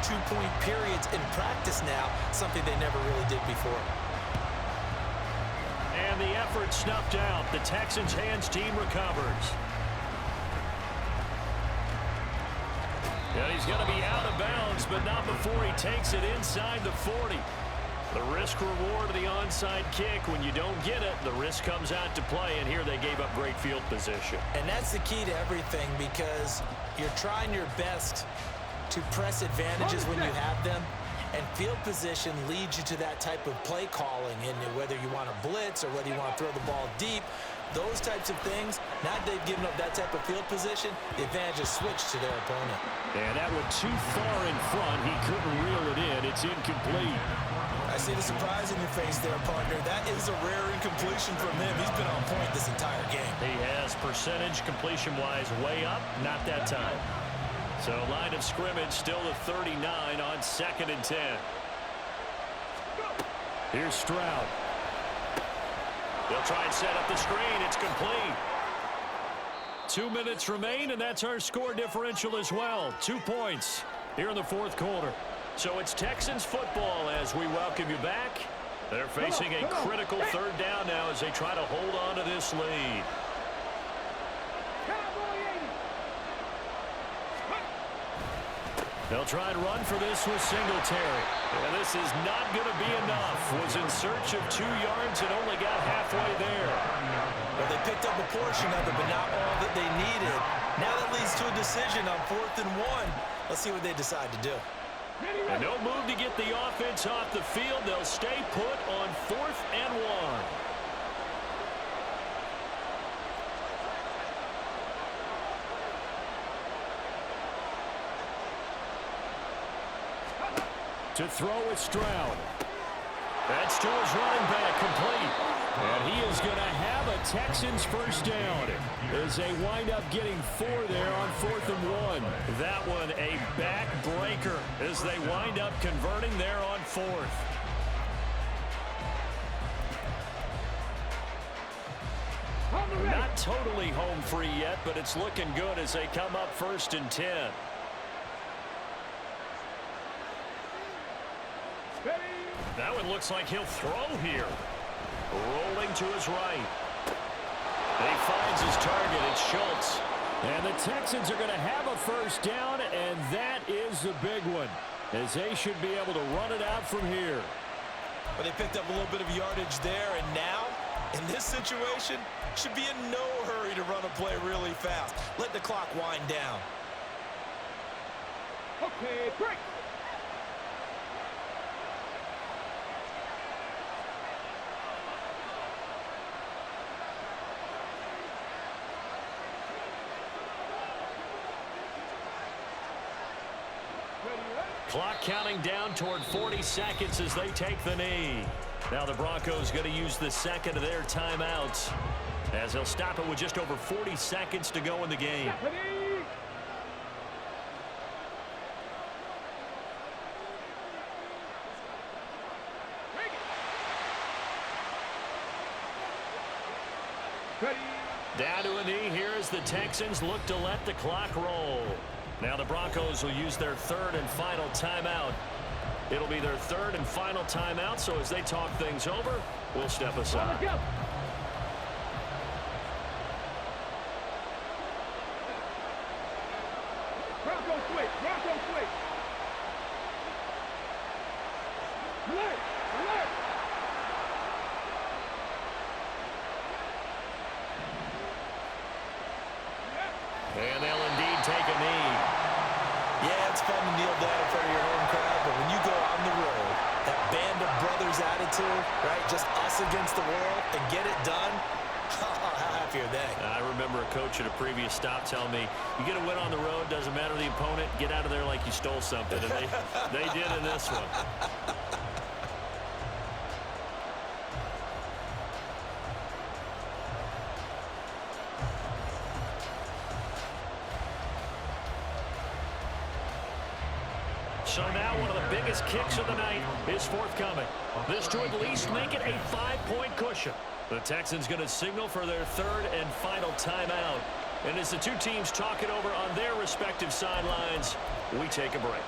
2-point periods in practice now, something they never really did before. And the effort snuffed out. The Texans' hands team recovers. And he's going to be out of bounds, but not before he takes it inside the 40. The risk-reward of the onside kick, when you don't get it, the risk comes out to play, and here they gave up great field position. And that's the key to everything, because you're trying your best to press advantages when you have them, and field position leads you to that type of play calling, and whether you want to blitz or whether you want to throw the ball deep, those types of things, now that they've given up that type of field position, the advantage is switched to their opponent. And that went too far in front. He couldn't reel it in. It's incomplete. I see the surprise in your face there, partner. That is a rare incompletion from him. He's been on point this entire game. He has percentage completion-wise way up, not that time. So line of scrimmage still the 39 on 2nd and 10. Here's Stroud. They'll try and set up the screen. It's complete. 2 minutes remain, and that's our score differential as well. 2 points here in the 4th quarter. So it's Texans football as we welcome you back. They're facing a critical 3rd down now as they try to hold on to this lead. They'll try and run for this with Singletary. And this is not going to be enough. Was in search of 2 yards and only got halfway there. Well, they picked up a portion of it, but not all that they needed. Now that leads to a decision on 4th and 1. Let's see what they decide to do. And no move to get the offense off the field. They'll stay put on 4th and 1. To throw with Stroud. That's to his running back, complete. And he is going to have a Texans first down as they wind up getting 4 there on 4th and 1. That one a backbreaker as they wind up converting there on 4th. Not totally home free yet, but it's looking good as they come up 1st and 10. That one looks like he'll throw here. Rolling to his right. And he finds his target. It's Schultz. And the Texans are going to have a first down, and that is the big one, as they should be able to run it out from here. But they picked up a little bit of yardage there, and now, in this situation, should be in no hurry to run a play really fast. Let the clock wind down. Okay, break. Clock counting down toward 40 seconds as they take the knee. Now the Broncos going to use the second of their timeouts as they'll stop it with just over 40 seconds to go in the game. Down to a knee here as the Texans look to let the clock roll. Now the Broncos will use their 3rd and final timeout. It'll be their 3rd and final timeout, so as they talk things over, we'll step aside. Bronco switch, Bronco switch. Alert, alert. And they'll indeed take a knee. Yeah, it's fun to kneel down in front of your home crowd, but when you go on the road, that band of brothers attitude, right, just us against the world, and get it done, how happy are they? I remember a coach at a previous stop telling me, you get a win on the road, doesn't matter the opponent, get out of there like you stole something. And they did in this one. So now one of the biggest kicks of the night is forthcoming. This to at least make it a 5-point cushion. The Texans going to signal for their 3rd and final timeout. And as the two teams talk it over on their respective sidelines, we take a break.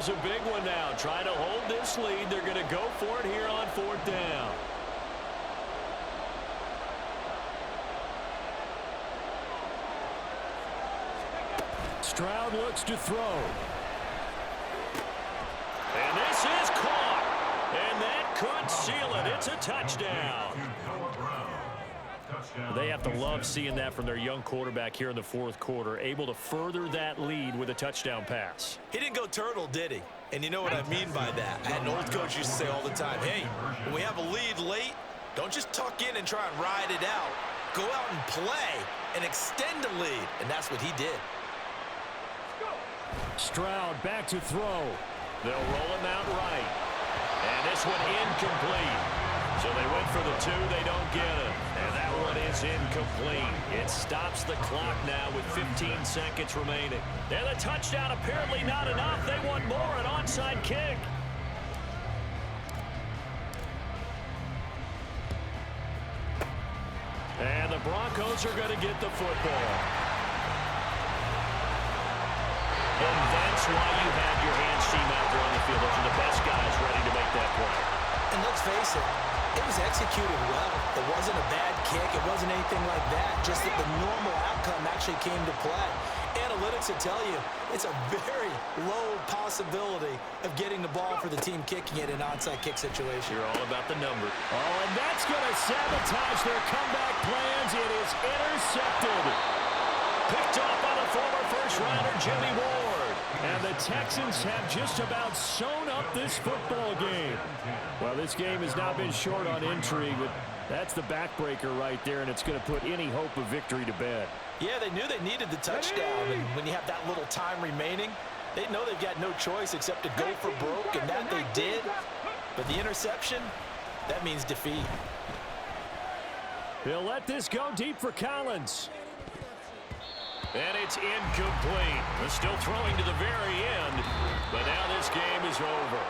Here's a big one now. Trying to hold this lead. They're going to go for it here on 4th down. Stroud looks to throw. And this is caught. And that could seal it. It's a touchdown. They have to love seeing that from their young quarterback here in the 4th quarter, able to further that lead with a touchdown pass. He didn't go turtle, did he? And you know what I mean by that. I had an old coach used to say all the time, hey, when we have a lead late, don't just tuck in and try and ride it out. Go out and play and extend the lead. And that's what he did. Stroud back to throw. They'll roll him out right. And this one incomplete. So they went for the 2. They don't get it. And that one is incomplete. It stops the clock now with 15 seconds remaining. And the touchdown apparently not enough. They want more, an onside kick. And the Broncos are going to get the football. And that's why you have your hands team out there on the field. Those are the best guys ready to make that play. And let's face it, it was executed well. It wasn't a bad kick. It wasn't anything like that. Just that the normal outcome actually came to play. Analytics will tell you it's a very low possibility of getting the ball for the team kicking it in an onside kick situation. You're all about the number. Oh, and that's going to sabotage their comeback plans. It is intercepted. Picked off by the former first-rounder Jimmy Ward. And the Texans have just about sewn up this football game. Well, this game has not been short on intrigue, but that's the backbreaker right there, and it's going to put any hope of victory to bed. Yeah, they knew they needed the touchdown, and when you have that little time remaining, they know they've got no choice except to go for broke, and that they did. But the interception, that means defeat. They'll let this go deep for Collins. And it's incomplete. They're still throwing to the very end, but now this game is over.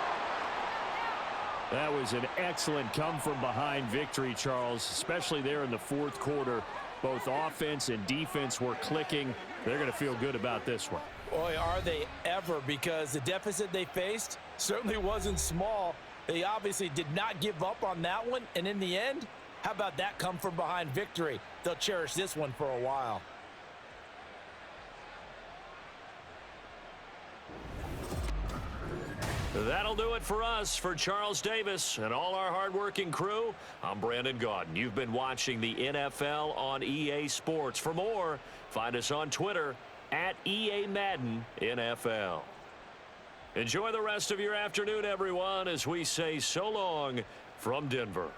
That was an excellent come-from-behind victory, Charles, especially there in the 4th quarter. Both offense and defense were clicking. They're going to feel good about this one. Boy, are they ever, because the deficit they faced certainly wasn't small. They obviously did not give up on that one, and in the end, how about that come-from-behind victory? They'll cherish this one for a while. That'll do it for us. For Charles Davis and all our hardworking crew, I'm Brandon Gaudin. You've been watching the NFL on EA Sports. For more, find us on Twitter at EA Madden NFL. Enjoy the rest of your afternoon, everyone, as we say so long from Denver.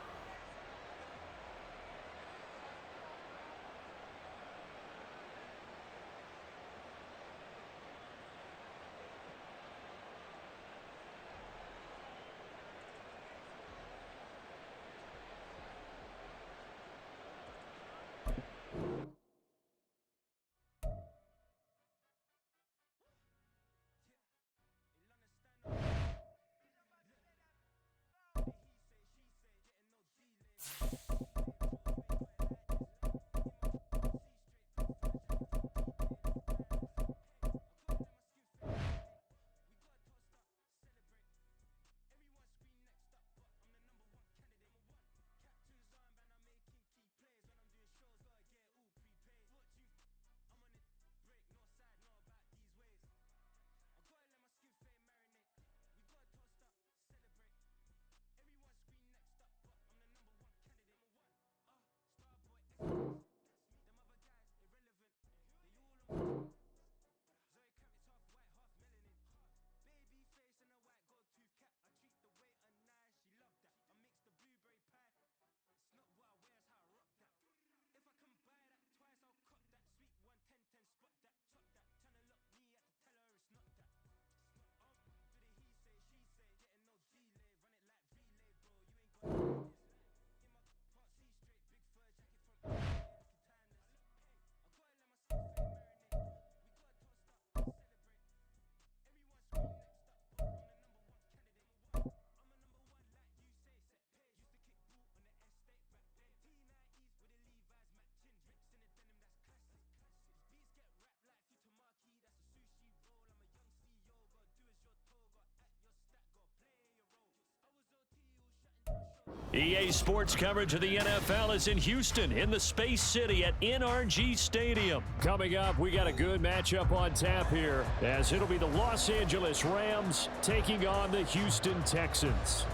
EA Sports coverage of the NFL is in Houston in the Space City at NRG Stadium. Coming up, we got a good matchup on tap here as it'll be the Los Angeles Rams taking on the Houston Texans.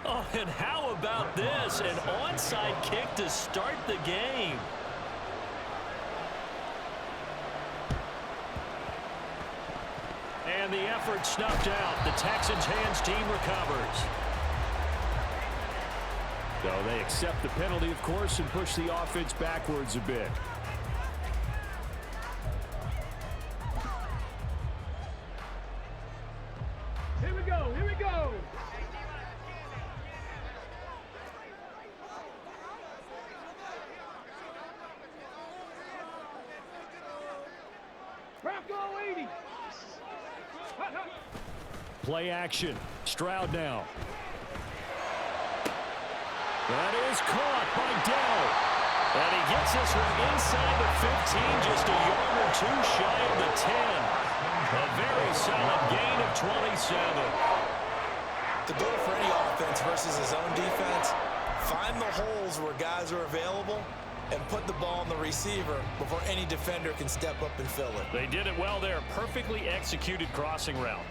Oh, and how about this? An onside kick to start the game. And the effort snuffed out. The Texans' hands team recovers. So they accept the penalty, of course, and push the offense backwards a bit. Here we go. Here we go. Bronco 80. Hut, hut. Play action. Stroud now. That is caught by Dell. And he gets this one inside the 15, just a yard or two shy of the 10. A very solid gain of 27. The goal for any offense versus his own defense, find the holes where guys are available and put the ball on the receiver before any defender can step up and fill it. They did it well there. Perfectly executed crossing route.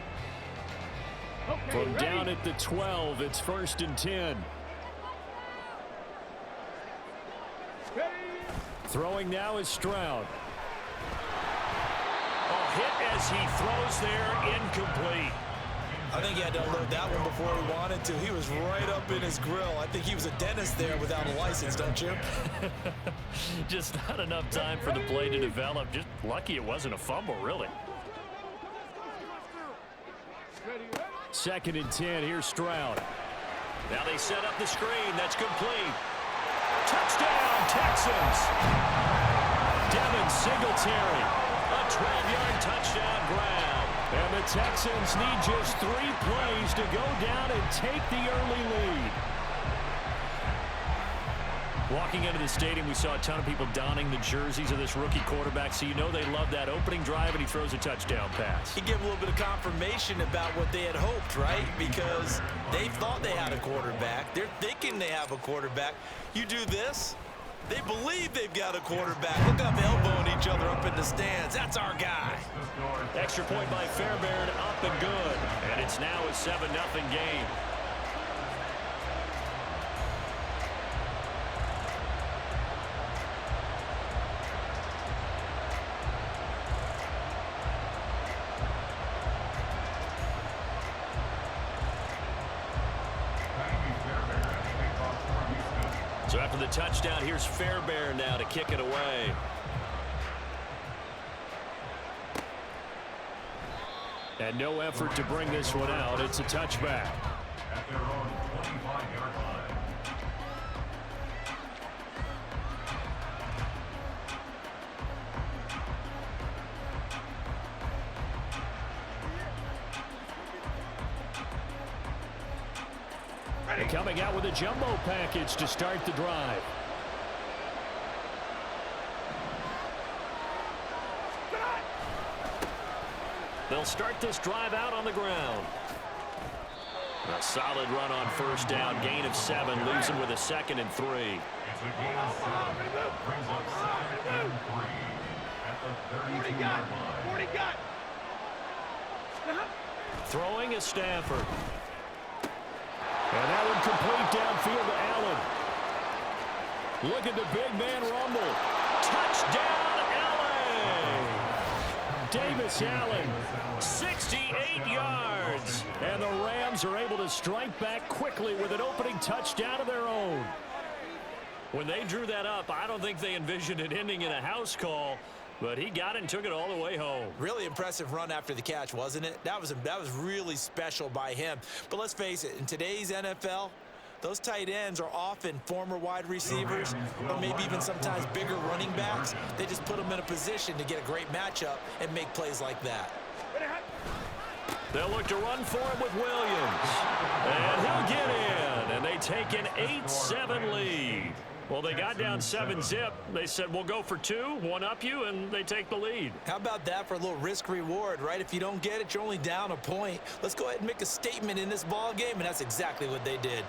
Okay, From ready. down at the 12, it's 1st and 10. Ready. Throwing now is Stroud. A hit as he throws there, incomplete. I think he had to unload that one before he wanted to. He was right up in his grill. I think he was a dentist there without a license, don't you? Just not enough time for the play to develop. Just lucky it wasn't a fumble, really. Ready, ready. 2nd and 10, here's Stroud. Now they set up the screen. That's complete. Touchdown, Texans. Devin Singletary. A 12-yard touchdown grab. And the Texans need just 3 plays to go down and take the early lead. Walking into the stadium, we saw a ton of people donning the jerseys of this rookie quarterback, so you know they love that opening drive, and he throws a touchdown pass. He gave a little bit of confirmation about what they had hoped, right? Because they thought they had a quarterback. They're thinking they have a quarterback. You do this, they believe they've got a quarterback. Look up, elbowing each other up in the stands. That's our guy. Extra point by Fairbairn, up and good. And it's now a 7-0 game. So after the touchdown, here's Fairbairn now to kick it away. And no effort to bring this one out. It's a touchback. At their own 25-yard line. Coming out with a jumbo package to start the drive. They'll start this drive out on the ground. A solid run on 1st down, gain of 7, leaves him with a 2nd and 3. It's a gain of 7. Brings up 2nd and 3 at the 40 got. yard line. 40 got. Throwing is Stafford. And that one complete downfield to Allen. Look at the big man rumble. Touchdown, LA! Davis Allen. 68 yards. And the Rams are able to strike back quickly with an opening touchdown of their own. When they drew that up, I don't think they envisioned it ending in a house call, but he got it and took it all the way home. Really impressive run after the catch, wasn't it? That was really special by him. But let's face it, in today's NFL, those tight ends are often former wide receivers or maybe even sometimes bigger running backs. They just put them in a position to get a great matchup and make plays like that. They'll look to run for it with Williams. And he'll get in. And they take an 8-7 lead. Well, they got down 7-zip. They said, we'll go for 2, one up you, and they take the lead. How about that for a little risk-reward, right? If you don't get it, you're only down a point. Let's go ahead and make a statement in this ball game, and that's exactly what they did.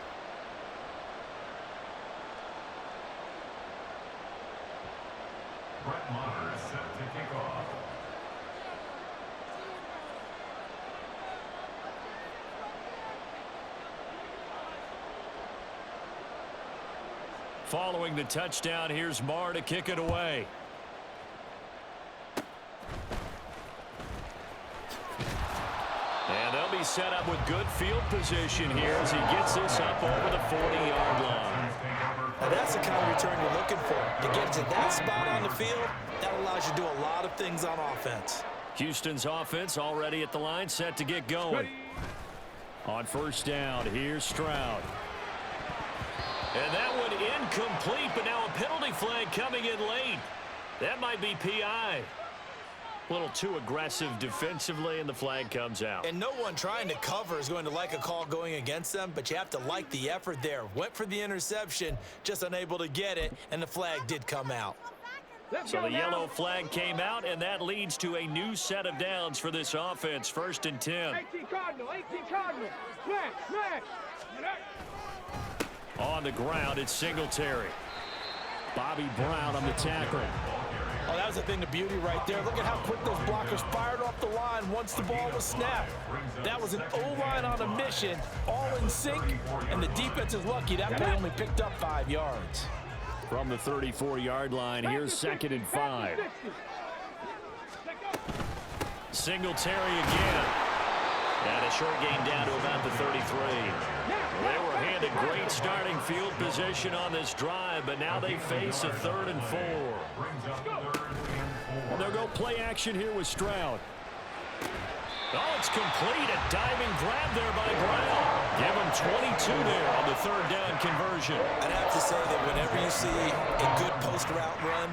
Brett Maher is set to kick off. Following the touchdown, here's Maher to kick it away. And they'll be set up with good field position here as he gets this up over the 40-yard line. Now that's the kind of return you're looking for. To get to that spot on the field, that allows you to do a lot of things on offense. Houston's offense already at the line, set to get going. On first down, here's Stroud. And that one incomplete, but now a penalty flag coming in late. That might be PI. A little too aggressive defensively, and the flag comes out. And no one trying to cover is going to like a call going against them, but you have to like the effort there. Went for the interception, just unable to get it, and the flag did come out. So the yellow flag came out, and that leads to a new set of downs for this offense. 1st and 10. 18 Cardinal, 18 Cardinal. Smash, smash. On the ground, it's Singletary. Bobby Brown on the tackle. Oh, that was a thing of beauty right there. Look at how quick those blockers fired off the line once the ball was snapped. That was an O-line on a mission, all in sync, and the defense is lucky that play only picked up 5 yards. From the 34-yard line, here's 2nd and 5. Singletary again. And a short gain down to about the 33. They were handed great starting field position on this drive, but now they face a 3rd and 4. And they'll go play action here with Stroud. Oh, it's complete. A diving grab there by Brown. Give him 22 there on the 3rd down conversion. I'd have to say that whenever you see a good post route run,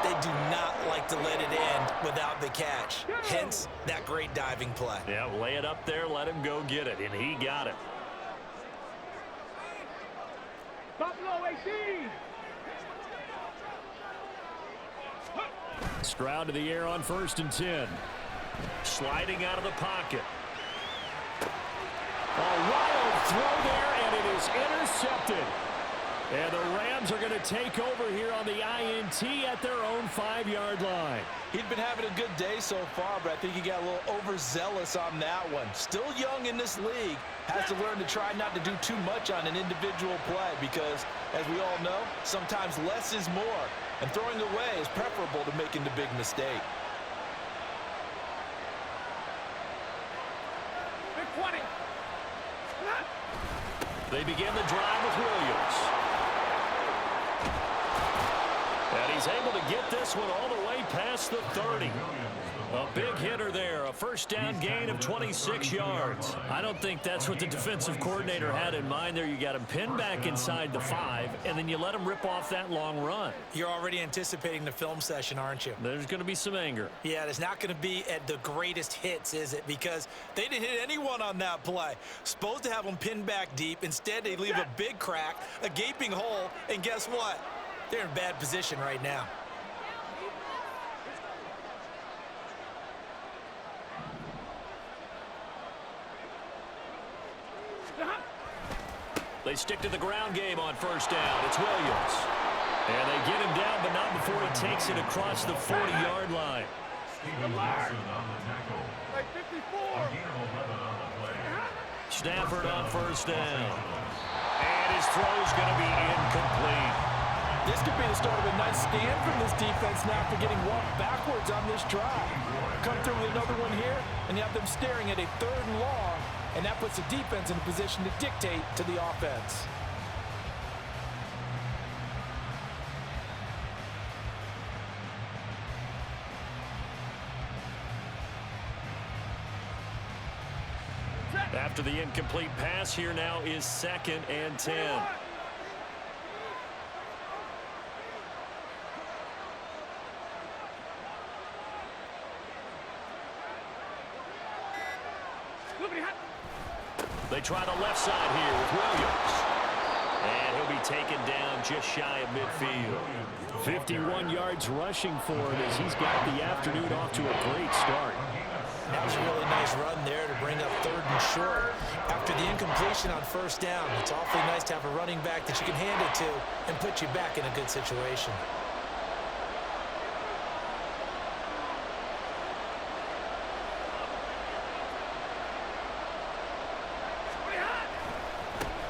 they do not like to let it end without the catch. Hence, that great diving play. Yeah, lay it up there, let him go get it, and he got it. Buffalo 18. Stroud to the air on 1st and 10. Sliding out of the pocket. A wild throw there, and it is intercepted. And the Rams are going to take over here on the INT at their own 5-yard line. He'd been having a good day so far, but I think he got a little overzealous on that one. Still young in this league. Has to learn to try not to do too much on an individual play because, as we all know, sometimes less is more. And throwing away is preferable to making the big mistake. Big 20. They begin the drive with Williams. And he's able to get this one all the way past the 30. A big hitter there, a 1st down gain of 26 yards. I don't think that's what the defensive coordinator had in mind there. You got him pinned back inside the 5, and then you let him rip off that long run. You're already anticipating the film session, aren't you? There's going to be some anger. Yeah, there's not going to be at the greatest hits, is it? Because they didn't hit anyone on that play. Supposed to have them pinned back deep. Instead, they leave a big crack, a gaping hole, and guess what? They're in bad position right now. They stick to the ground game on 1st down. It's Williams. And they get him down, but not before he takes it across the 40-yard line. Steven Wilson on the tackle. Like 54. A gain of 11 on the play. Stafford on 1st down. And his throw's going to be incomplete. This could be the start of a nice stand from this defense now for getting walked backwards on this drive. Come through with another one here, and you have them staring at a 3rd and long, and that puts the defense in a position to dictate to the offense. After the incomplete pass, here now is 2nd and 10. They try the left side here with Williams. And he'll be taken down just shy of midfield. 51 yards rushing for him as he's got the afternoon off to a great start. That was a really nice run there to bring up 3rd and short. After the incompletion on 1st down, it's awfully nice to have a running back that you can hand it to and put you back in a good situation.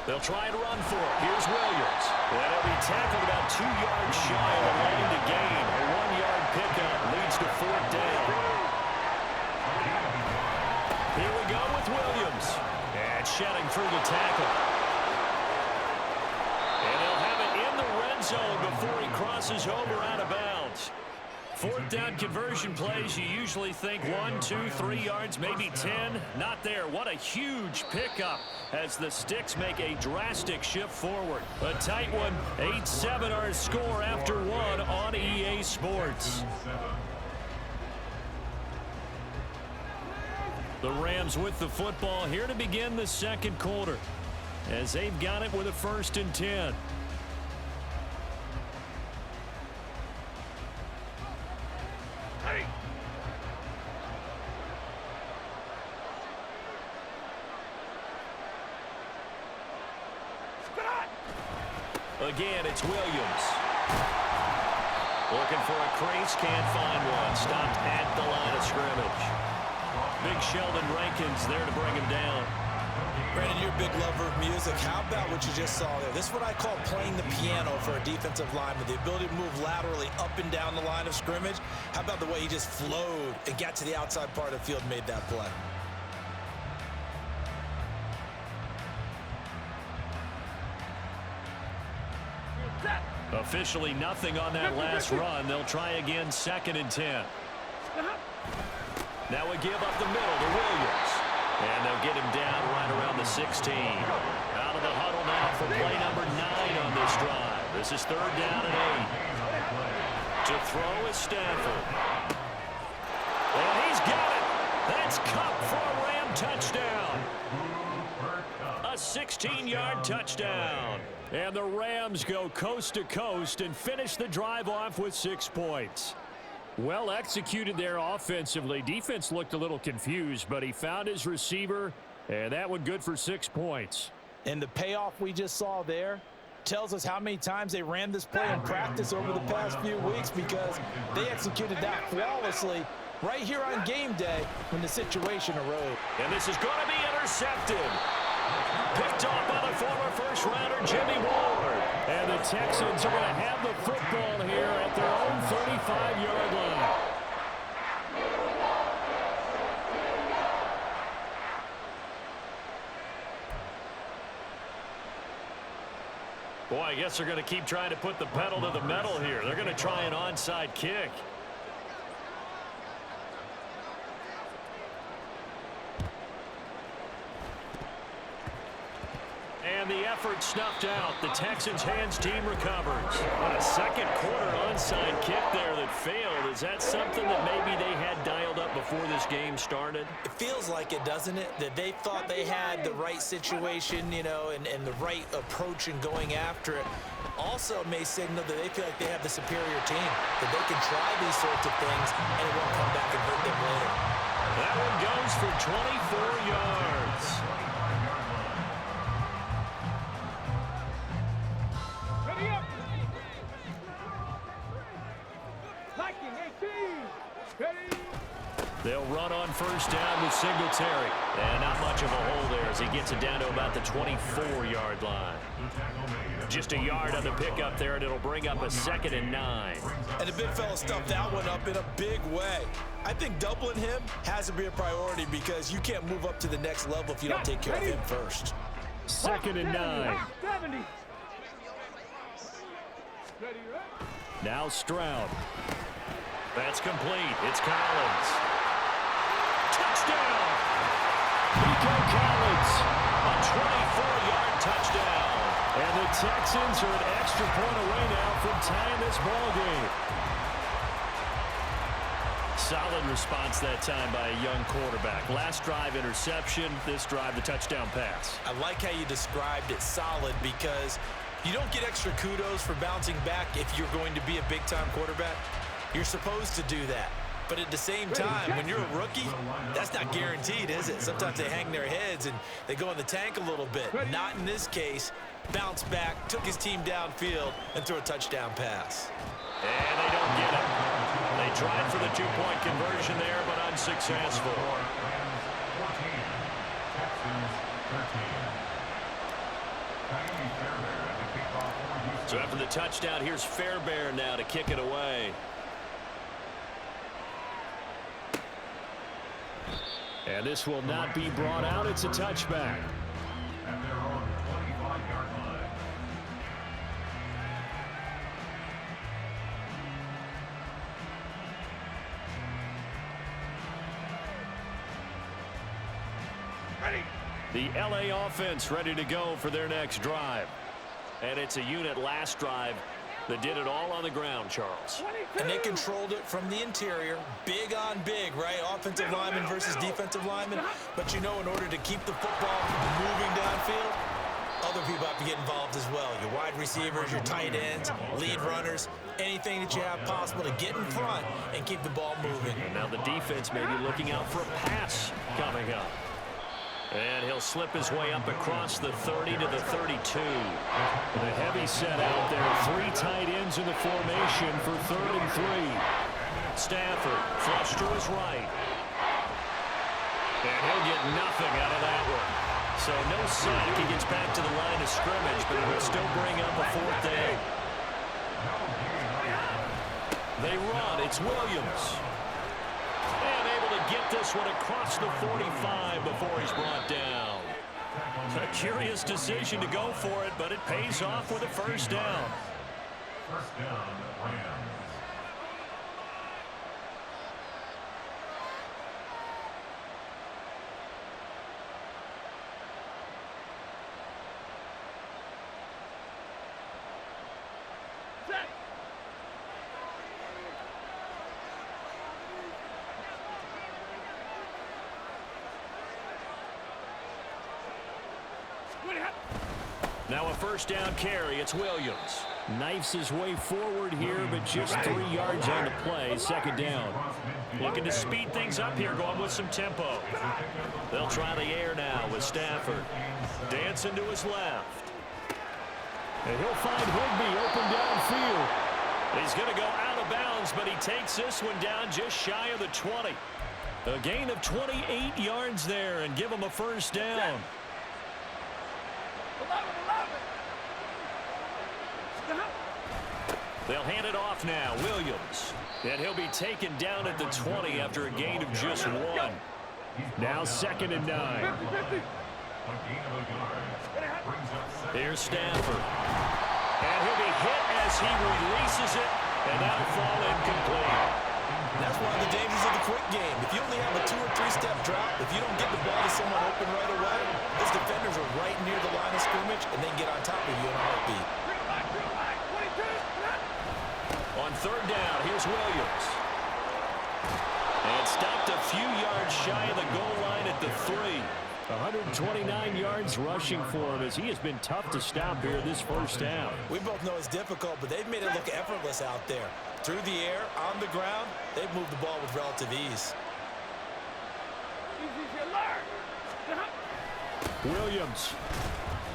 They'll try and run for it. Here's Williams. And he'll be tackled about 2 yards shy of the line to gain. A 1-yard pickup leads to 4th down. Here we go with Williams. And shedding through the tackle. And they'll have it in the red zone before he crosses over out of bounds. 4th down conversion plays, you usually think 1, 2, 3 yards, maybe 10. Not there. What a huge pickup as the Sticks make a drastic shift forward. A tight one. 8-7 our score after 1 on EA Sports. The Rams with the football here to begin the 2nd quarter as they've got it with a 1st and 10. Again, it's Williams. Looking for a crease, can't find one. Stopped at the line of scrimmage. Big Sheldon Rankins there to bring him down. Brandon, you're a big lover of music. How about what you just saw there? This is what I call playing the piano for a defensive lineman. The ability to move laterally up and down the line of scrimmage. How about the way he just flowed and got to the outside part of the field and made that play? Officially nothing on that last run. They'll try again 2nd and 10. Now we give up the middle to Williams. And they'll get him down right around the 16. Out of the huddle now for play number 9 on this drive. This is 3rd down and 8. To throw is Stanford. And he's got it. That's Cup for a Ram touchdown. A 16-yard touchdown. And the Rams go coast to coast and finish the drive off with 6 points. Well executed there offensively. Defense looked a little confused, but he found his receiver, and that one good for 6 points. And the payoff we just saw there tells us how many times they ran this play in practice over the past few weeks, because they executed that flawlessly right here on game day when the situation arose. And this is going to be intercepted. Picked off by the former first-rounder Jimmy Ward. And the Texans are going to have the football here at their own 35-yard line. Boy, I guess they're going to keep trying to put the pedal to the metal here. They're going to try an onside kick. And the effort snuffed out. The Texans' hands team recovers. On a 2nd quarter onside kick there that failed. Is that something that maybe they had dialed up before this game started? It feels like it, doesn't it? That they thought they had the right situation, you know, and the right approach in going after it. Also may signal that they feel like they have the superior team, that they can try these sorts of things and it won't come back and hurt them later. That one goes for 24 yards. They'll run on 1st down with Singletary. And not much of a hole there as he gets it down to about the 24-yard line. Just a yard on the pickup there, and it'll bring up a 2nd and 9. And the big fella stuffed that one up in a big way. I think doubling him has to be a priority because you can't move up to the next level if you don't take care of him first. 2nd and 9. Now Stroud. That's complete. It's Collins. Touchdown! Nico Collins. A 24-yard touchdown. And the Texans are an extra point away now from tying this ball game. Solid response that time by a young quarterback. Last drive, interception. This drive, the touchdown pass. I like how you described it, solid, because you don't get extra kudos for bouncing back if you're going to be a big-time quarterback. You're supposed to do that. But at the same time, when you're a rookie, that's not guaranteed, is it? Sometimes they hang their heads and they go in the tank a little bit. Not in this case. Bounced back, took his team downfield, and threw a touchdown pass. And they don't get it. They tried for the two-point conversion there, but unsuccessful. So after the touchdown, here's Fairbairn now to kick it away. And this will not be brought out. It's a touchback. At their own 25-yard line. Ready. The LA offense ready to go for their next drive. And it's a unit last drive that did it all on the ground, Charles. 22. And they controlled it from the interior. Big on big, right? Offensive lineman versus defensive lineman. But you know, in order to keep the football moving downfield, other people have to get involved as well. Your wide receivers, your tight ends, lead runners, anything that you have possible to get in front and keep the ball moving. And now the defense may be looking out for a pass coming up. And he'll slip his way up across the 30 to the 32. And a heavy set out there. Three tight ends in the formation for 3rd and 3. Stafford flush to his right. And he'll get nothing out of that one. So no sack. He gets back to the line of scrimmage, but it will still bring up a 4th down. They run. It's Williams. And able to get this one across the 45 before he's brought down. A curious decision to go for it, but it pays off with a 1st down. First down, Rams. Set. Now a 1st down carry. It's Williams. Knifes his way forward here, but just 3 yards on the play. 2nd down. Looking to speed things up here, going with some tempo. They'll try the air now with Stafford. Dancing to his left. And he'll find Higbee open downfield. He's going to go out of bounds, but he takes this one down just shy of the 20. A gain of 28 yards there and give him a 1st down. 11. Stop. They'll hand it off now. Williams. And he'll be taken down at the 20 after a gain of just 1. Now 2nd and 9. 50. A gain of a yard. Brings up 2nd. Here's Stafford. And he'll be hit as he releases it. And that'll fall incomplete. That's one of the dangers of the quick game. If you only have a 2- or 3-step drop, if you don't get the ball to someone open right away, those defenders are right near the line of scrimmage, and they get on top of you in a heartbeat. 22. On 3rd down, here's Williams. And stopped a few yards shy of the goal line at the 3. 129 yards rushing for him as he has been tough to stop here this 1st down. We both know it's difficult, but they've made it look effortless out there. Through the air, on the ground, they've moved the ball with relative ease. Williams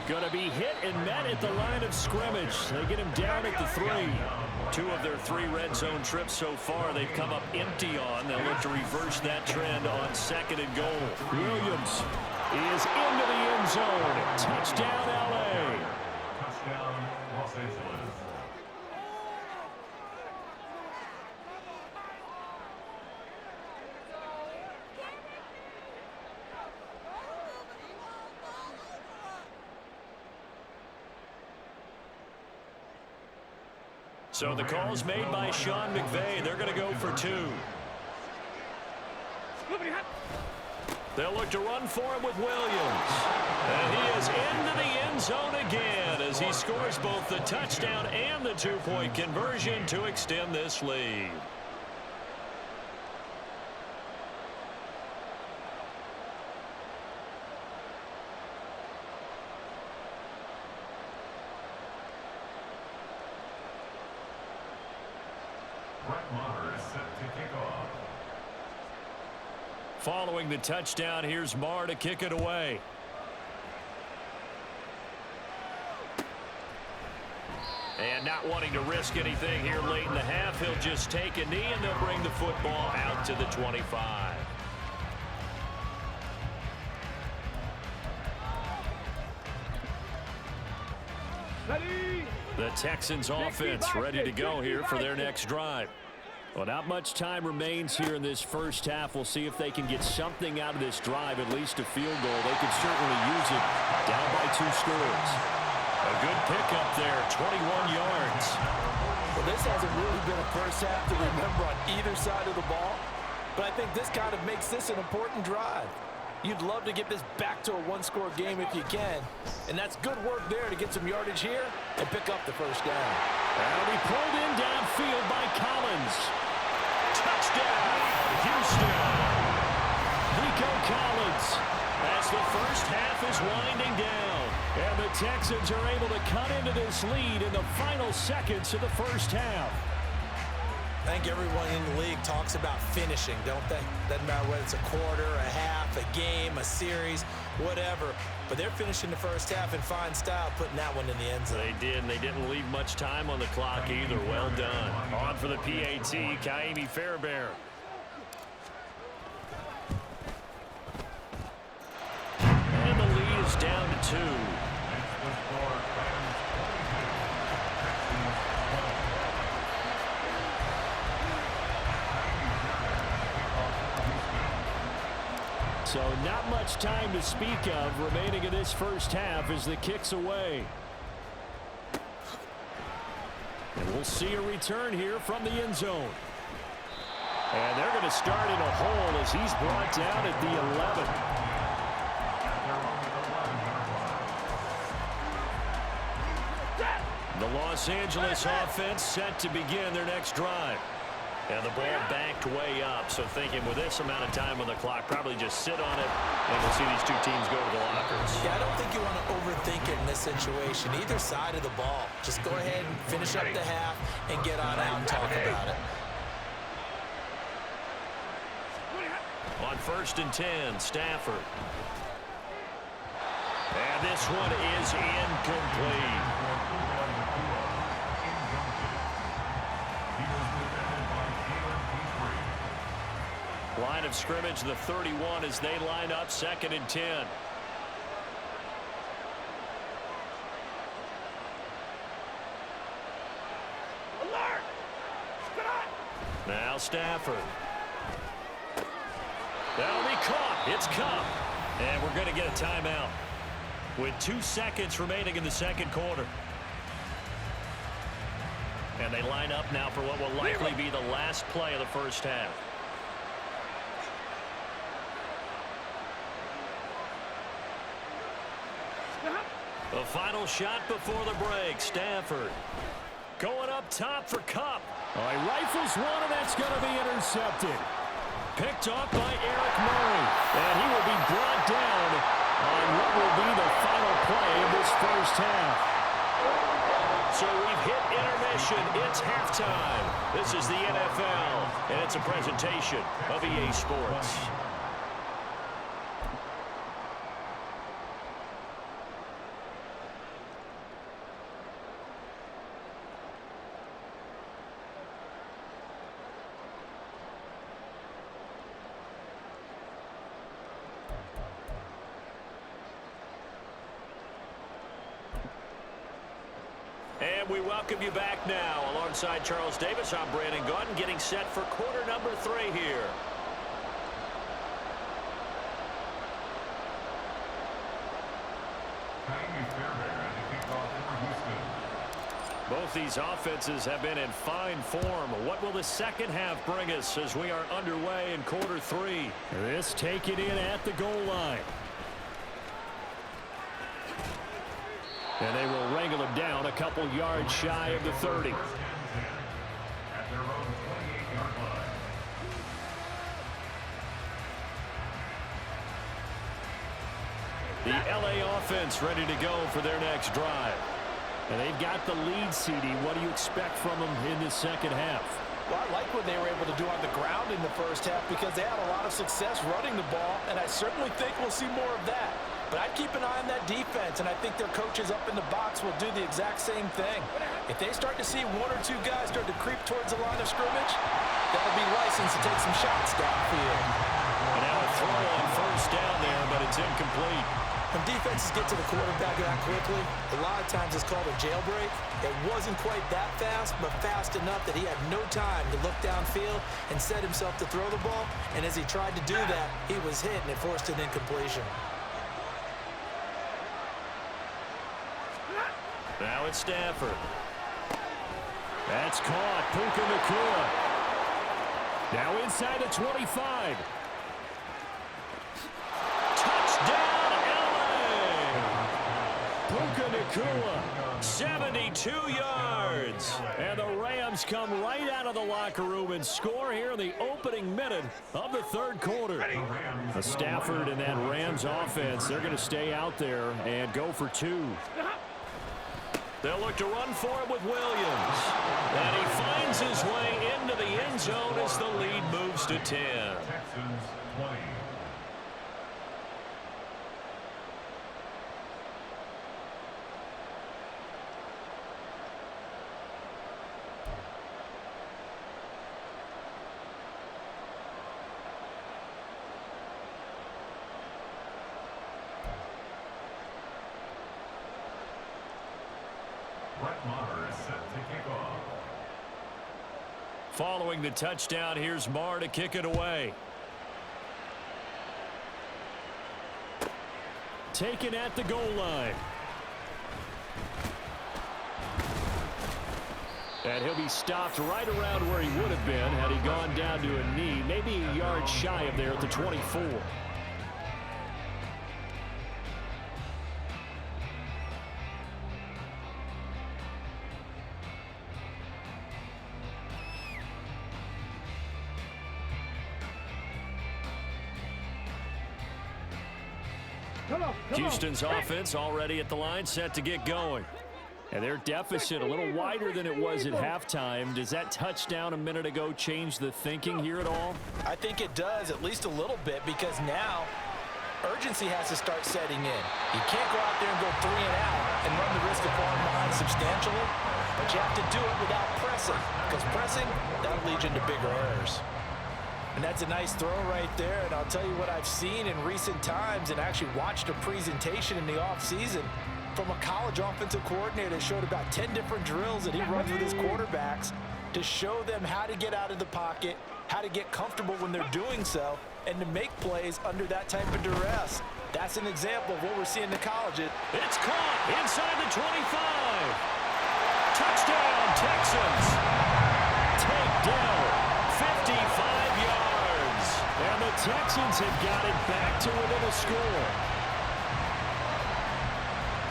going to be hit and met at the line of scrimmage. They get him down at the 3. 2 of their 3 red zone trips so far they've come up empty on. They'll look to reverse that trend on 2nd and goal. Williams is into the end zone. Touchdown, LA. Touchdown, Los Angeles. So the call's made by Sean McVay. They're going to go for 2. They'll look to run for him with Williams. And he is into the end zone again as he scores both the touchdown and the 2-point conversion to extend this lead. kickoff. Following the touchdown, here's Marr to kick it away. And not wanting to risk anything here late in the half, he'll just take a knee, and they'll bring the football out to the 25. Ready. The Texans offense ready to go here for their next drive. Well, not much time remains here in this first half. We'll see if they can get something out of this drive, at least a field goal. They could certainly use it down by 2 scores. A good pickup there, 21 yards. Well, this hasn't really been a first half to remember on either side of the ball, but I think this kind of makes this an important drive. You'd love to get this back to a 1-score game if you can, and that's good work there to get some yardage here and pick up the first down. And he pulled in downfield by Collins. Touchdown, Houston. Nico Collins as the first half is winding down. And the Texans are able to cut into this lead in the final seconds of the first half. I think everyone in the league talks about finishing, don't they? Doesn't matter whether it's a quarter, a half, a game, a series, whatever. But they're finishing the first half in fine style, putting that one in the end zone. They did, and they didn't leave much time on the clock either. Well done. On for the PAT, Kaimi Fairbairn. And the lead is down to 2. So not much time to speak of remaining in this first half as the kick's away. And we'll see a return here from the end zone. And they're going to start in a hole as he's brought down at the 11. The Los Angeles offense set to begin their next drive. And the ball backed way up, so thinking with this amount of time on the clock, probably just sit on it, and we'll see these two teams go to the lockers. Yeah, I don't think you want to overthink it in this situation. Either side of the ball. Just go ahead and finish up the half and get on out and talk about it. On 1st and 10, Stafford. And this one is incomplete. Line of scrimmage, the 31, as they line up 2nd and 10. Alert! Stop! Now Stafford. That'll be caught. It's Cup. And we're going to get a timeout with 2 seconds remaining in the second quarter. And they line up now for what will likely be the last play of the first half. The final shot before the break. Stafford going up top for Cup. Oh, he rifles one, and that's going to be intercepted. Picked off by Eric Murray. And he will be brought down on what will be the final play of this first half. So we've hit intermission. It's halftime. This is the NFL, and it's a presentation of EA Sports. And we welcome you back now. Alongside Charles Davis, I'm Brandon Gaudin, getting set for quarter number 3 here. Both these offenses have been in fine form. What will the second half bring us as we are underway in quarter 3? This taken in at the goal line. And they will wrangle him down a couple yards shy of the 30. The LA offense ready to go for their next drive. And they've got the lead, CD. What do you expect from them in the second half? Well, I like what they were able to do on the ground in the first half because they had a lot of success running the ball, and I certainly think we'll see more of that. But I'd keep an eye on that defense, and I think their coaches up in the box will do the exact same thing. If they start to see one or two guys start to creep towards the line of scrimmage, that'll be license to take some shots downfield. And now a throw on first down there, but it's incomplete. When defenses get to the quarterback that quickly, a lot of times it's called a jailbreak. It wasn't quite that fast, but fast enough that he had no time to look downfield and set himself to throw the ball. And as he tried to do that, he was hit, and it forced an incompletion. Now it's Stafford. That's caught. Puka Nacua. Now inside the 25. Touchdown, LA! Puka Nacua, 72 yards. And the Rams come right out of the locker room and score here in the opening minute of the third quarter. Stafford and that Rams offense, they're going to stay out there and go for two. They'll look to run for it with Williams. And he finds his way into the end zone as the lead moves to 10. Texans 20. Following the touchdown, here's Marr to kick it away. Taken at the goal line. And he'll be stopped right around where he would have been had he gone down to a knee, maybe a yard shy of there at the 24. Houston's offense already at the line, set to get going. And their deficit a little wider than it was at halftime. Does that touchdown a minute ago change the thinking here at all? I think it does, at least a little bit, because now urgency has to start setting in. You can't go out there and go 3 and out and run the risk of falling behind substantially, but you have to do it without pressing, because pressing, that'll lead you into bigger errors. And that's a nice throw right there, and I'll tell you what I've seen in recent times and actually watched a presentation in the offseason from a college offensive coordinator that showed about 10 different drills that he runs with his quarterbacks to show them how to get out of the pocket, how to get comfortable when they're doing so, and to make plays under that type of duress. That's an example of what we're seeing in college. It's caught inside the 25. Touchdown, Texans. Takedown, 55 yards. And the Texans have got it back to within a score.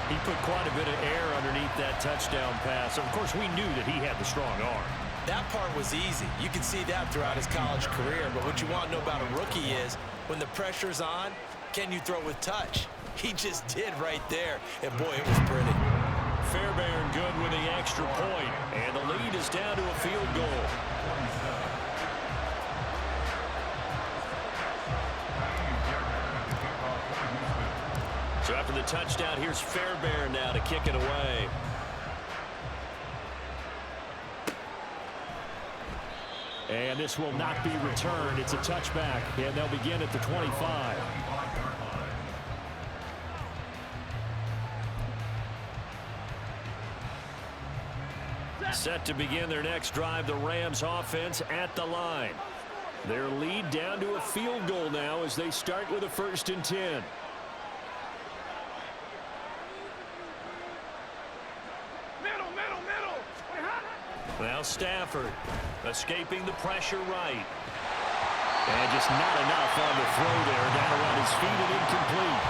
He put quite a bit of air underneath that touchdown pass. Of course, we knew that he had the strong arm. That part was easy. You can see that throughout his college career. But what you want to know about a rookie is when the pressure's on, can you throw with touch? He just did right there. And, boy, it was pretty. Fairbairn good with the extra point. And the lead is down to a field goal. So after the touchdown, here's Fairbairn now to kick it away. And this will not be returned. It's a touchback, and they'll begin at the 25. Set to begin their next drive, the Rams offense at the line. Their lead down to a field goal now as they start with a 1st and 10. Now Stafford escaping the pressure right. And just not enough on the throw there. Down around his feet and incomplete.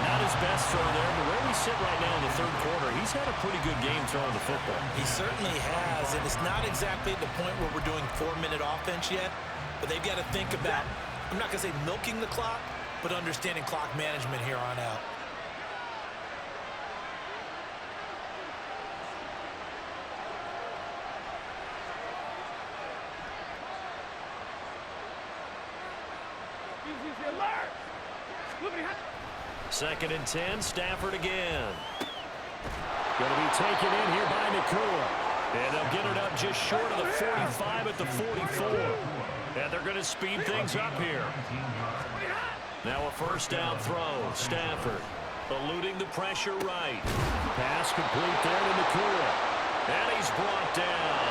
Not his best throw there, but where we sit right now in the third quarter, he's had a pretty good game throwing the football. He certainly has, and it's not exactly the point where we're doing 4-minute offense yet, but they've got to think about, I'm not going to say milking the clock, but understanding clock management here on out. Alert! Second and 10, Stafford again. Going to be taken in here by Nakua. And they'll get it up just short of the 45 at the 44. And they're going to speed things up here. Now a first down throw. Stafford eluding the pressure right. Pass complete there to Nakua. And he's brought down.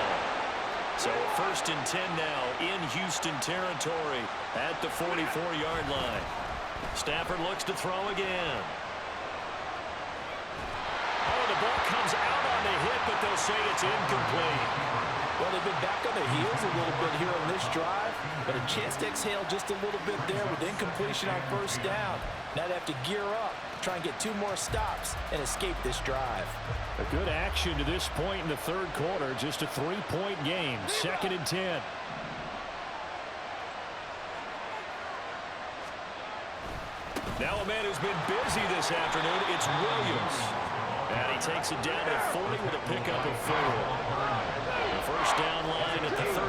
So first and 10 now in Houston territory at the 44-yard line. Stafford looks to throw again. Oh, the ball comes out on the hit, but they'll say it's incomplete. Well, they've been back on their heels a little bit here on this drive, but a chance to exhale just a little bit there with incompletion on first down. Now they have to gear up, try and get 2 more stops, and escape this drive. A good action to this point in the third quarter. Just a 3-point game. Second and 10. Now a man who's been busy this afternoon, it's Williams. And he takes it down to 40 with a pickup of 4. The first down line at the 34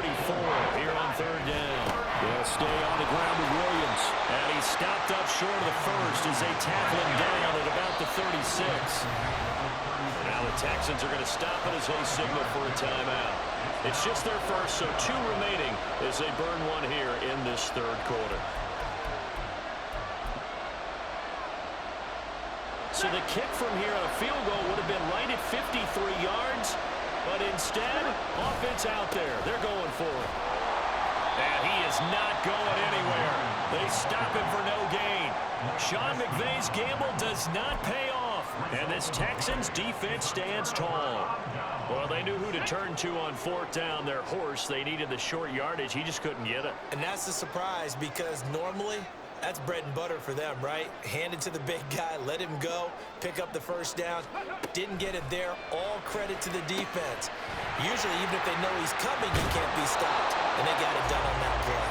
here on third down. They'll stay on the ground with Williams. And he's stopped up short of the first as they tackle him down at about the 36. Now the Texans are going to stop it as they signal for a timeout. It's just their first, so 2 remaining as they burn one here in this third quarter. So the kick from here on a field goal would have been right at 53 yards, but instead, offense out there. They're going for it. And he is not going anywhere. They stop him for no gain. Sean McVay's gamble does not pay off, and this Texans defense stands tall. Well, they knew who to turn to on fourth down. Their horse, they needed the short yardage. He just couldn't get it. And that's the surprise, because normally that's bread and butter for them, right? Hand it to the big guy, let him go, pick up the first down. Didn't get it there. All credit to the defense. Usually, even if they know he's coming, he can't be stopped. And they got it done on that play.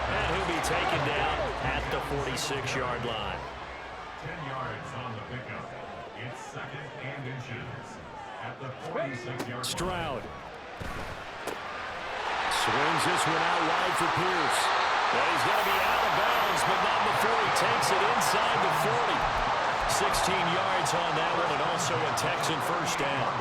And he'll be taken down at the 46-yard line. 10 yards on the pickup. It's second and inches at the 46-yard line. Stroud swings this one out wide for Pierce. Well, he's going to be out of bounds, but not before he takes it inside the 40. 16 yards on that one, and also a Texan first down.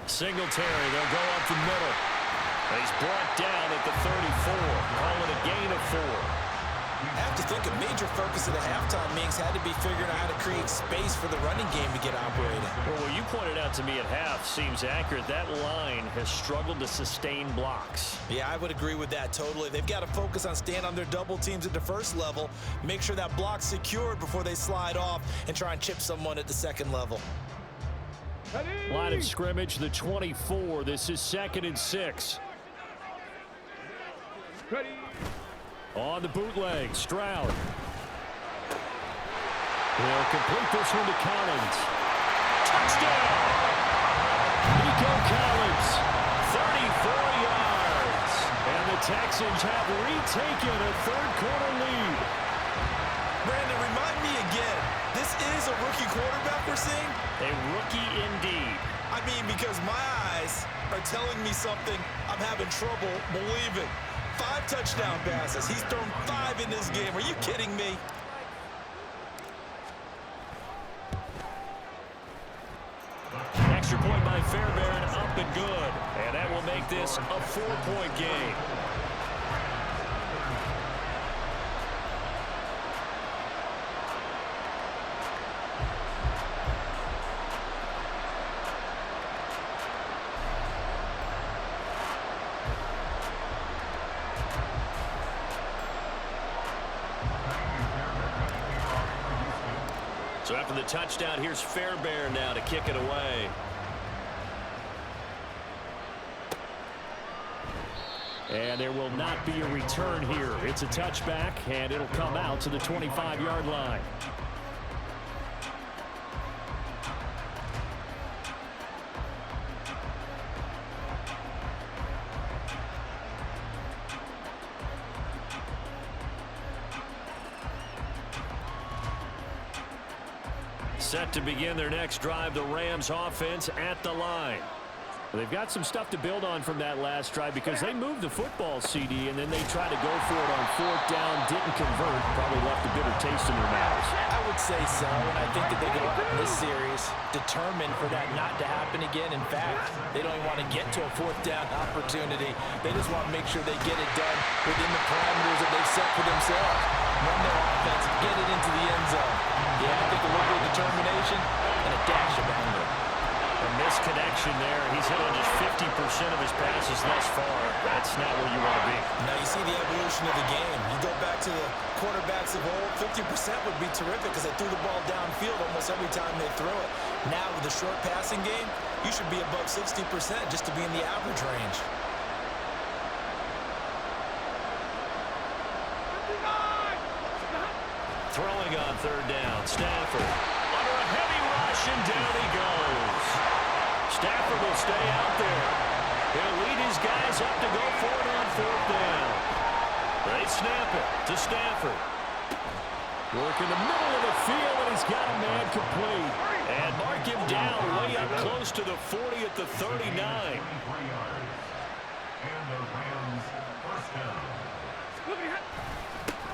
Singletary, they'll go up the middle. And he's brought down at the 34. Call it a gain of 4. I have to think a major focus of the halftime meetings had to be figuring out how to create space for the running game to get operating. Well, what you pointed out to me at half seems accurate. That line has struggled to sustain blocks. Yeah, I would agree with that totally. They've got to focus on staying on their double teams at the first level, make sure that block's secured before they slide off, and try and chip someone at the second level. Line of scrimmage, the 24. This is second and 6. Ready. On the bootleg, Stroud. He'll complete this one to Collins. Touchdown! Nico Collins, 34 yards. And the Texans have retaken a third-quarter lead. Brandon, remind me again, this is a rookie quarterback we're seeing? A rookie indeed. I mean, because my eyes are telling me something I'm having trouble believing. 5 touchdown passes. He's thrown 5 in this game. Are you kidding me? Extra point by Fairbairn, up and good. And that will make this a 4-point game. So after the touchdown, here's Fairbairn now to kick it away. And there will not be a return here. It's a touchback, and it'll come out to the 25-yard line. Set to begin their next drive, the Rams offense at the line. They've got some stuff to build on from that last drive because they moved the football, CD, and then they tried to go for it on 4th down, didn't convert, probably left a bitter taste in their mouths. I would say so, and I think that they go out in this series determined for that not to happen again. In fact, they don't even want to get to a 4th down opportunity. They just want to make sure they get it done within the parameters that they've set for themselves. Run their offense, get it into the end zone. Yeah, I think a little bit of determination and a dash of anger. A misconnection there. He's hit on just 50% of his passes thus far. That's not where you want to be. Now you see the evolution of the game. You go back to the quarterbacks of old, 50% would be terrific because they threw the ball downfield almost every time they throw it. Now with the short passing game, you should be above 60% just to be in the average range. Throwing on 3rd down. Stafford under a heavy rush, and down he goes. Stafford will stay out there. He'll lead his guys up to go for it on 4th down. They snap it to Stafford. Work in the middle of the field, and he's got a man complete. And mark him down way up close to the 40 at the 39. And the Rams first down.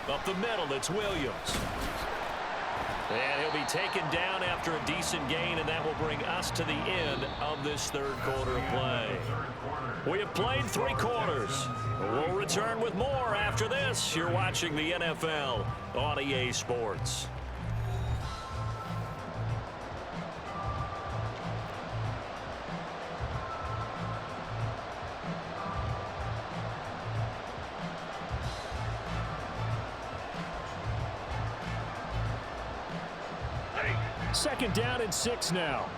Up the middle, it's Williams. And he'll be taken down after a decent gain, and that will bring us to the end of this 3rd quarter of play. We have played 3 quarters. We'll return with more after this. You're watching the NFL on EA Sports. Second down and 6 now.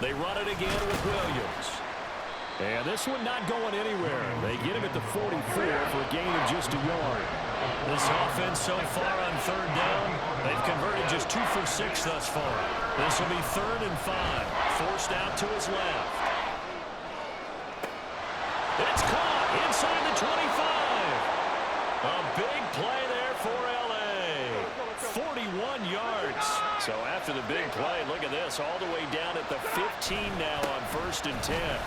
They run it again with Williams. And this one not going anywhere. They get him at the 44 for a gain of just a yard. This offense so far on 3rd down, they've converted just 2 for 6 thus far. This will be 3rd and 5. Forced out to his left. It's caught inside the 25. A big play there for L.A. 41 yards. So after the big play, look at this, all the way down at the 15 now on 1st and 10.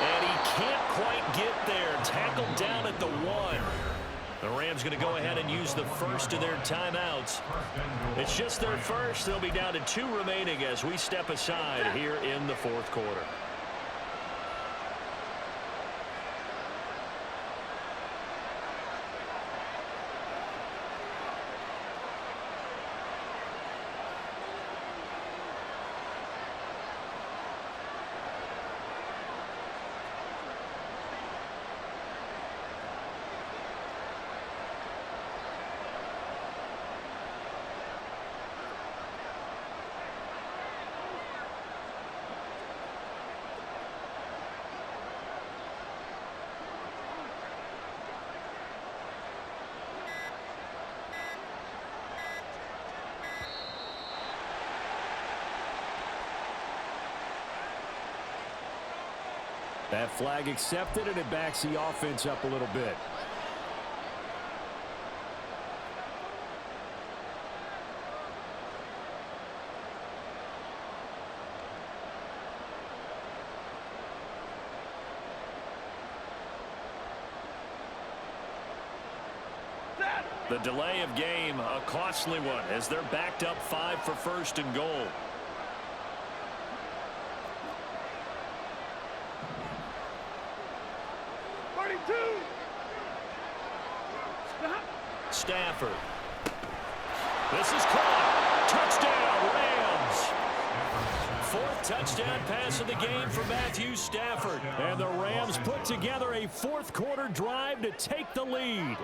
And he can't quite get there. Tackled down at the 1. The Rams going to go ahead and use the first of their timeouts. It's just their first. They'll be down to 2 remaining as we step aside here in the 4th quarter. That flag accepted, and it backs the offense up a little bit. The delay of game, a costly one, as they're backed up 5 for 1st and goal. Stafford. This is caught. Touchdown, Rams. 4th touchdown pass of the game for Matthew Stafford. And the Rams put together a 4th quarter drive to take the lead.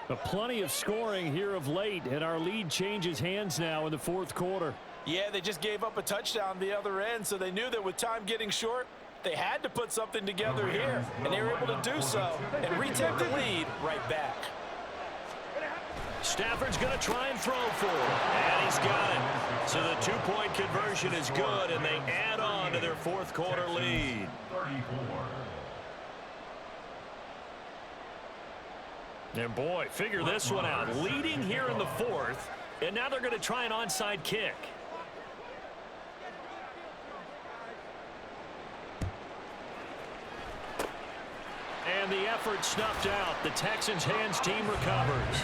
But plenty of scoring here of late, and our lead changes hands now in the fourth quarter. Yeah, they just gave up a touchdown the other end, so they knew that with time getting short, they had to put something together here, and they were able to do so and retake the lead right back. Stafford's going to try and throw for it, and he's got it. So the two-point conversion is good, and they add on to their fourth quarter lead. 34. And boy, figure this one out. Leading here in the fourth, and now they're going to try an onside kick. And the effort snuffed out. The Texans' hands team recovers.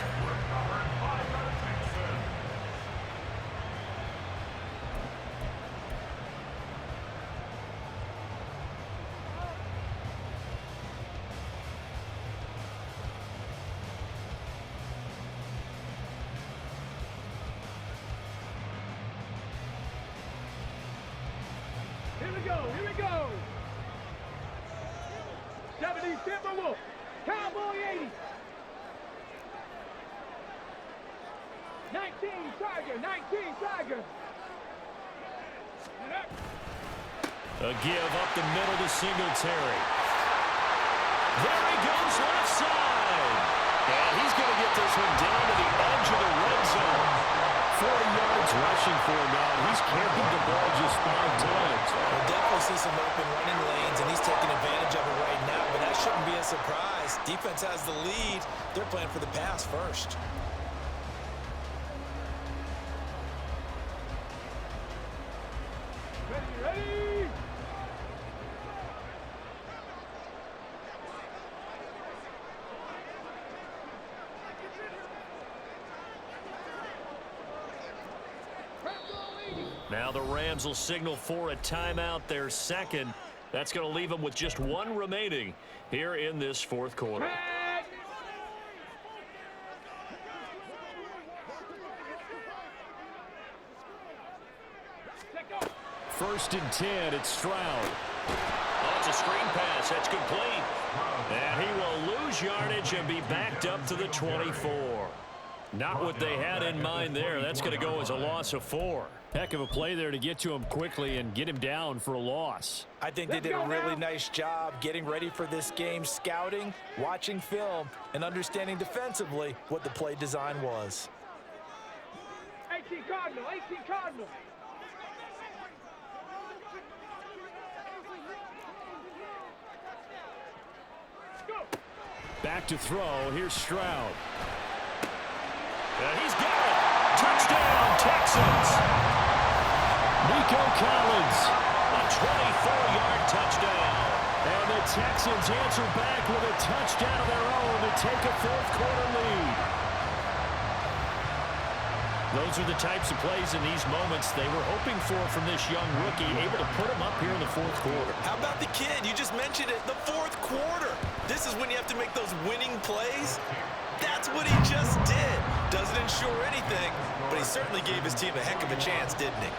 Here we go, here we go. 70 Timberwolves, Cowboy 80. 19 Tiger, 19 Tiger. A give up the middle to Singletary. There he goes left side. And he's going to get this one down to the edge of the red zone. 40 yards rushing for him now. He's carried the ball just 5 times. We'll definitely see some open running lanes, and he's taking advantage of it right now, but that shouldn't be a surprise. Defense has the lead. They're playing for the pass first. Ready? Now the Rams will signal for a timeout, their second. That's going to leave them with just one remaining here in this fourth quarter. First and 10, it's Stroud. Oh, it's a screen pass. That's complete. And he will lose yardage and be backed up to the 24. Not what they had in mind there. That's going to go as a loss of 4. Heck of a play there to get to him quickly and get him down for a loss. I think they did a really nice job getting ready for this game, scouting, watching film, and understanding defensively what the play design was. 18 Cardinal, 18 Cardinal. Back to throw. Here's Stroud. And he's got it. Touchdown, Texans. Nico Collins. A 24-yard touchdown. And the Texans answer back with a touchdown of their own to take a fourth quarter lead. Those are the types of plays in these moments they were hoping for from this young rookie, able to put him up here in the fourth quarter. How about the kid? You just mentioned it, the fourth quarter. This is when you have to make those winning plays. That's what he just did. Doesn't ensure anything, but he certainly gave his team a heck of a chance, didn't he?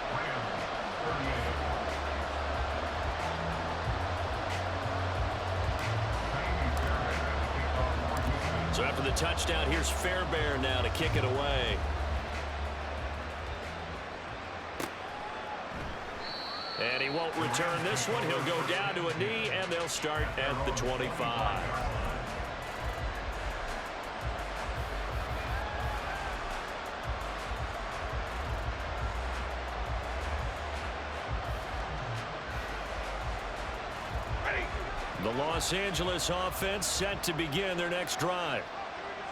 So after the touchdown, here's Fairbairn now to kick it away. And he won't return this one. He'll go down to a knee, and they'll start at the 25. The Los Angeles offense set to begin their next drive.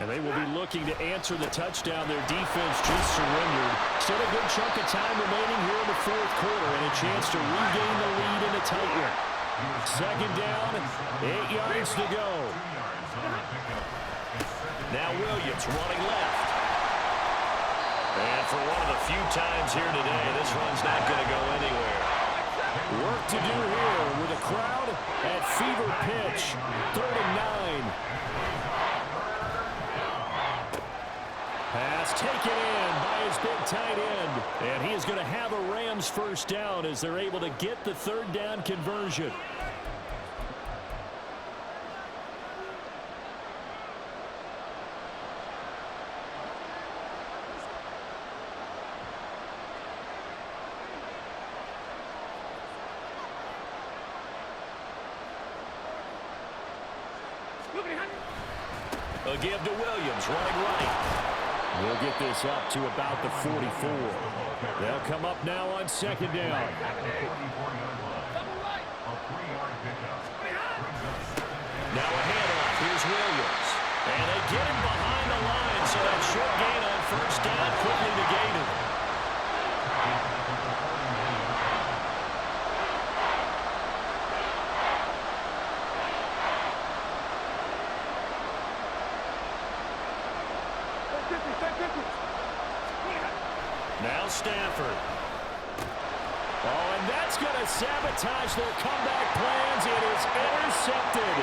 And they will be looking to answer the touchdown their defense just surrendered. Still a good chunk of time remaining here in the fourth quarter and a chance to regain the lead in a tight one. Second down, 8 yards to go. Now Williams running left. And for one of the few times here today, this run's not going to go anywhere. Work to do here with a crowd at fever pitch. 3rd and 9. Pass taken in by his big tight end. And he is going to have a Rams first down as they're able to get the 3rd down conversion. A give to Williams, running right. We'll get this up to about the 44. They'll come up now on second down. Now a handoff. Here's Williams. And they get him behind the line, so that short gain on first down quickly negated. Now Stafford. Oh, and that's going to sabotage their comeback plans. It is intercepted.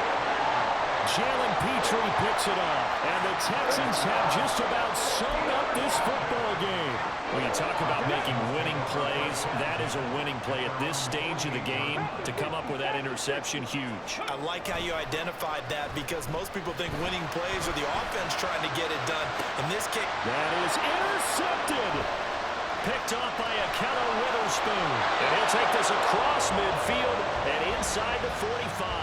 Jalen Petrie picks it up, and the Texans have just about sewn up this football game. When you talk about making winning plays, that is a winning play at this stage of the game. To come up with that interception, huge. I like how you identified that because most people think winning plays are the offense trying to get it done. In this case, that is intercepted. Picked off by Akello Witherspoon. And he'll take this across midfield and inside the 45.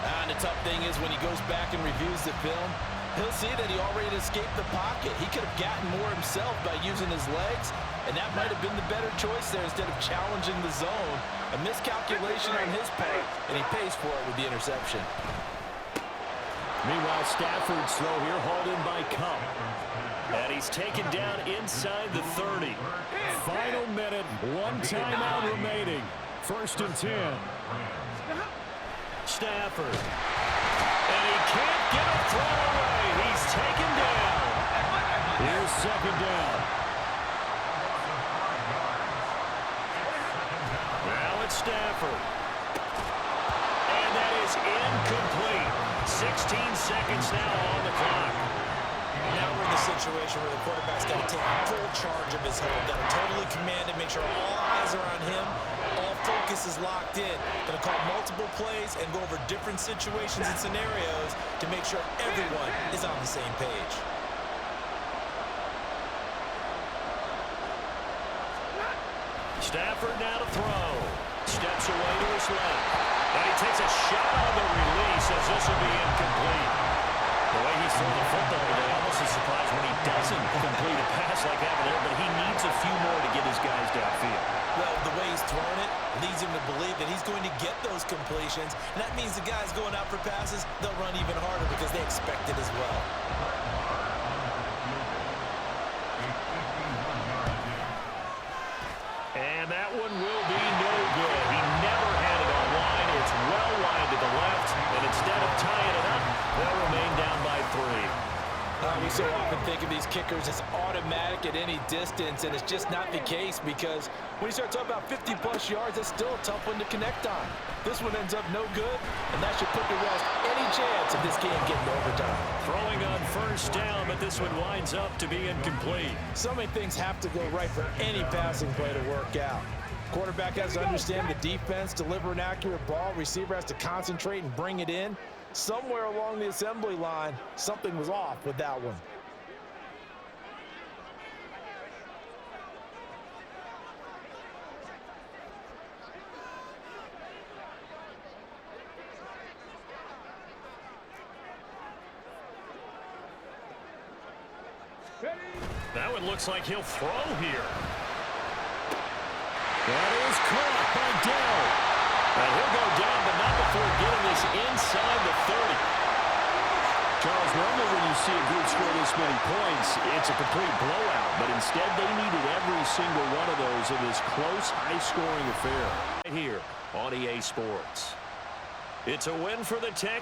And the tough thing is when he goes back and reviews the film, he'll see that he already escaped the pocket. He could have gotten more himself by using his legs, and that might have been the better choice there instead of challenging the zone. A miscalculation on his part, and he pays for it with the interception. Meanwhile, Stafford's throw here hauled in by Cup. And he's taken down inside the 30. Final minute, one timeout remaining. 1st and 10. Stafford. And he can't get a throw away. He's taken down. Here's second down. Now it's Stafford. And that is incomplete. 16 seconds now on the clock. Now we're in the situation where the quarterback's got to take full charge of his home. Got to totally command it, make sure all eyes are on him. All focus is locked in. Going to call multiple plays and go over different situations and scenarios to make sure everyone is on the same page. Stafford now to throw. Steps away to his left. And he takes a shot on the release as this will be incomplete. The way he's thrown the football today, almost a surprise when he doesn't complete a pass like that there, but he needs a few more to get his guys downfield. Well, the way he's thrown it leads him to believe that he's going to get those completions, and that means the guys going out for passes, they'll run even harder because they expect it as well. And that one will be no good. He never had it on line. It's well wide to the left, and instead of tying it up, they'll remain down by 3. We so often think of these kickers as automatic at any distance, and it's just not the case because when you start talking about 50-plus yards, that's still a tough one to connect on. This one ends up no good, and that should put to rest any chance of this game getting to overtime. Throwing on first down, but this one winds up to be incomplete. So many things have to go right for any passing play to work out. Quarterback has to understand the defense, deliver an accurate ball. Receiver has to concentrate and bring it in. Somewhere along the assembly line, something was off with that one. That one looks like he'll throw here. That is caught by Dell. And he'll go down, but not before getting this inside the 30. Charles, normally when you see a group score this many points, it's a complete blowout. But instead, they needed every single one of those in this close, high-scoring affair. Here on EA Sports. It's a win for the Texans.